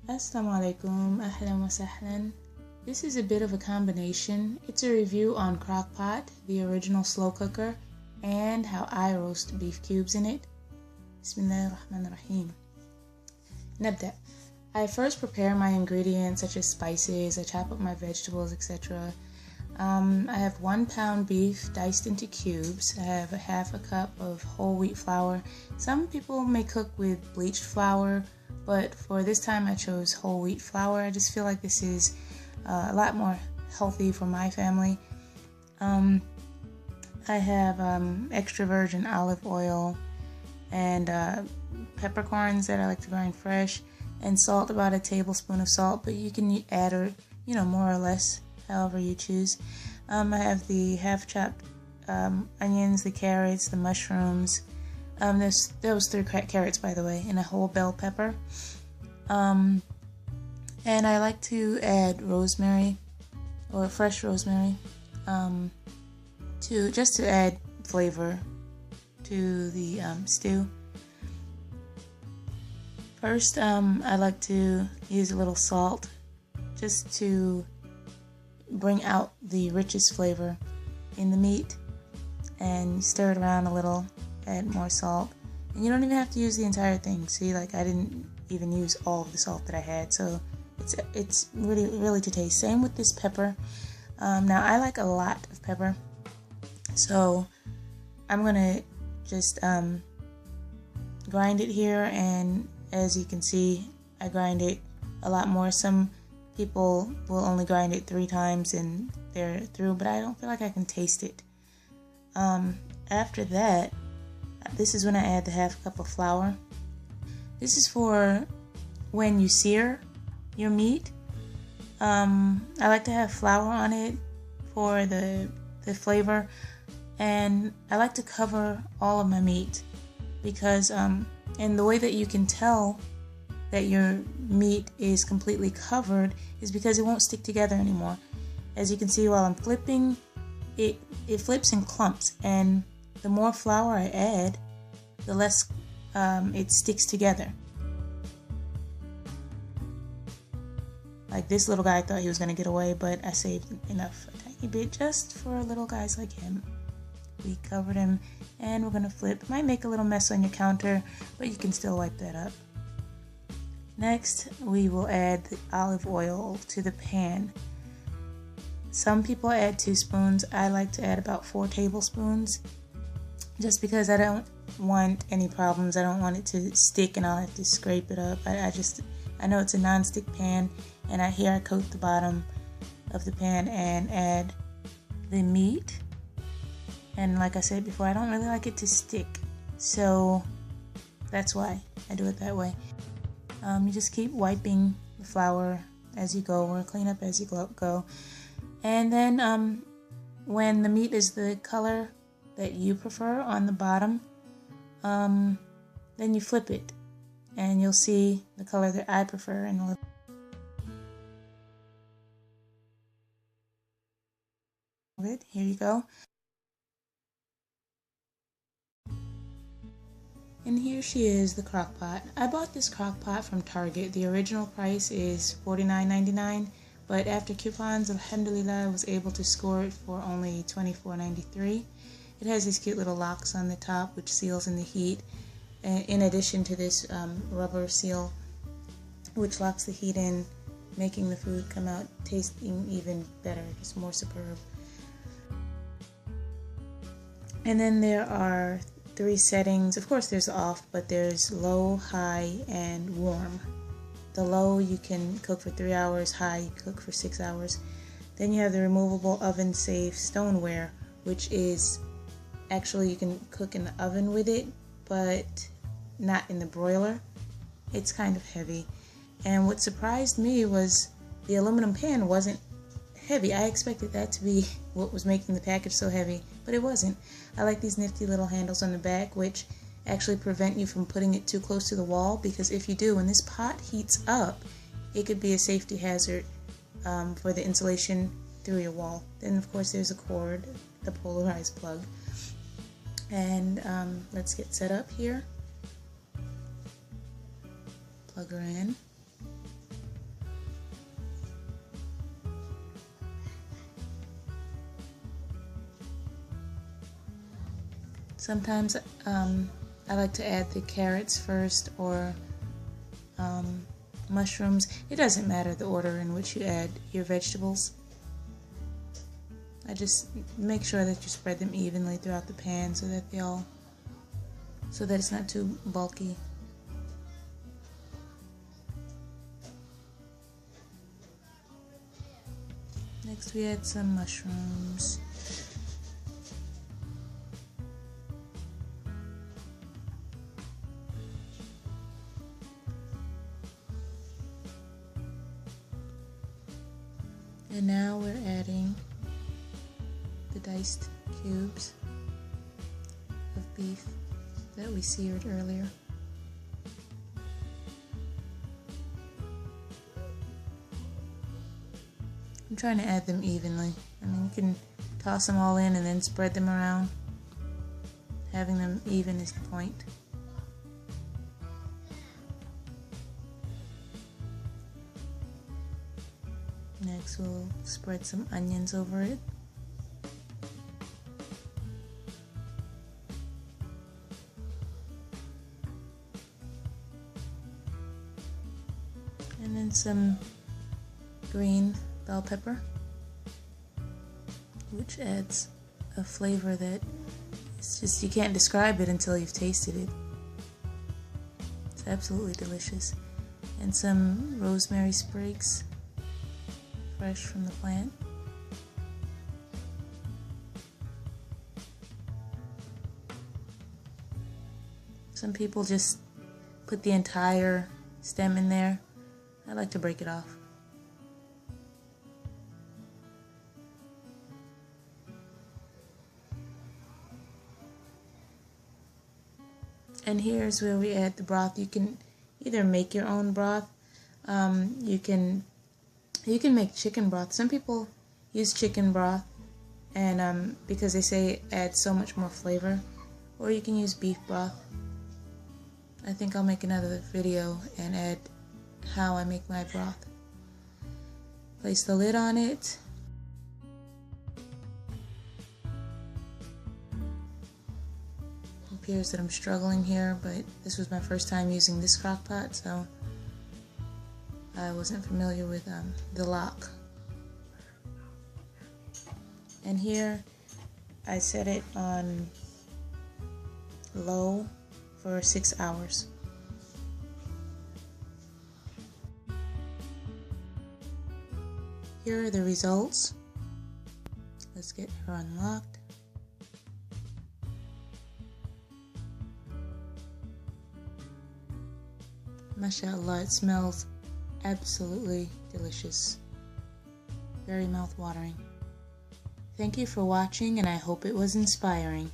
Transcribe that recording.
Assalamu alaikum, ahlan wa sahlan. This is a bit of a combination. It's a review on crockpot, the original slow cooker, and how I roast beef cubes in it. Bismillahirrahmanirrahim. Nabda. I first prepare my ingredients such as spices, I chop up my vegetables, etc. I have 1 pound beef diced into cubes. I have a half a cup of whole wheat flour. Some people may cook with bleached flour, but for this time I chose whole wheat flour. I just feel like this is a lot more healthy for my family. I have extra virgin olive oil and peppercorns that I like to grind fresh, and salt, about a tablespoon of salt, but you can add more or less, however you choose. I have the half chopped onions, the carrots, the mushrooms. Those 3 carrots, by the way, and a whole bell pepper. And I like to add rosemary or fresh rosemary to add flavor to the stew. First, I like to use a little salt just to bring out the richest flavor in the meat, and stir it around a little, add more salt, and you don't even have to use the entire thing. See, like, I didn't even use all of the salt that I had, so it's really to taste. Same with this pepper. Now I like a lot of pepper, so I'm gonna just grind it here, and as you can see, I grind it a lot more. Some people will only grind it 3 times and they're through, but I don't feel like I can taste it. After that, this is when I add the half cup of flour. This is for when you sear your meat. I like to have flour on it for the flavor, and I like to cover all of my meat because and the way that you can tell that your meat is completely covered is because it won't stick together anymore. As you can see while I'm flipping, it flips in clumps, and the more flour I add, the less it sticks together. Like this little guy thought he was going to get away, but I saved enough, a tiny bit, just for little guys like him. We covered him, and we're going to flip. Might make a little mess on your counter, but you can still wipe that up. Next, we will add the olive oil to the pan. Some people add 2 spoons. I like to add about 4 tablespoons, just because I don't want any problems. I don't want it to stick and I'll have to scrape it up. I know it's a non-stick pan, and here I coat the bottom of the pan and add the meat. And like I said before, I don't really like it to stick, so that's why I do it that way. You just keep wiping the flour as you go, or clean up as you go. And then when the meat is the color that you prefer on the bottom, then you flip it, and you'll see the color that I prefer in a little. Here you go. And here she is, the crock pot. I bought this crock pot from Target. The original price is $49.99, but after coupons, alhamdulillah, I was able to score it for only $24.93. It has these cute little locks on the top, which seals in the heat, in addition to this rubber seal, which locks the heat in, making the food come out tasting even better, just more superb. And then there are 3 settings. Of course there's off, but there's low, high, and warm. The low you can cook for 3 hours, high you cook for 6 hours. Then you have the removable oven safe stoneware, which is actually you can cook in the oven with it, but not in the broiler. It's kind of heavy. And what surprised me was the aluminum pan wasn't heavy. I expected that to be what was making the package so heavy, but it wasn't. I like these nifty little handles on the back, which actually prevent you from putting it too close to the wall, because if you do, when this pot heats up, it could be a safety hazard for the insulation through your wall. Then of course there's a cord, the polarized plug. And let's get set up here. Plug her in. Sometimes I like to add the carrots first, or mushrooms. It doesn't matter the order in which you add your vegetables. I just make sure that you spread them evenly throughout the pan so that it's not too bulky. Next we add some mushrooms. And now we're adding the diced cubes of beef that we seared earlier. I'm trying to add them evenly. I mean, you can toss them all in and then spread them around. Having them even is the point. Next we'll spread some onions over it. And then some green bell pepper, which adds a flavor that it's just, you can't describe it until you've tasted it. It's absolutely delicious. And some rosemary sprigs, fresh from the plant. Some people just put the entire stem in there. I like to break it off. And here's where we add the broth. You can either make your own broth. You can make chicken broth. Some people use chicken broth, and because they say it adds so much more flavor. Or you can use beef broth. I think I'll make another video and add how I make my broth. Place the lid on it. It appears that I'm struggling here, but this was my first time using this crock pot, so I wasn't familiar with the lock. And here I set it on low for 6 hours. Here are the results. Let's get her unlocked. Mashallah, it smells absolutely delicious. Very mouth-watering. Thank you for watching, and I hope it was inspiring.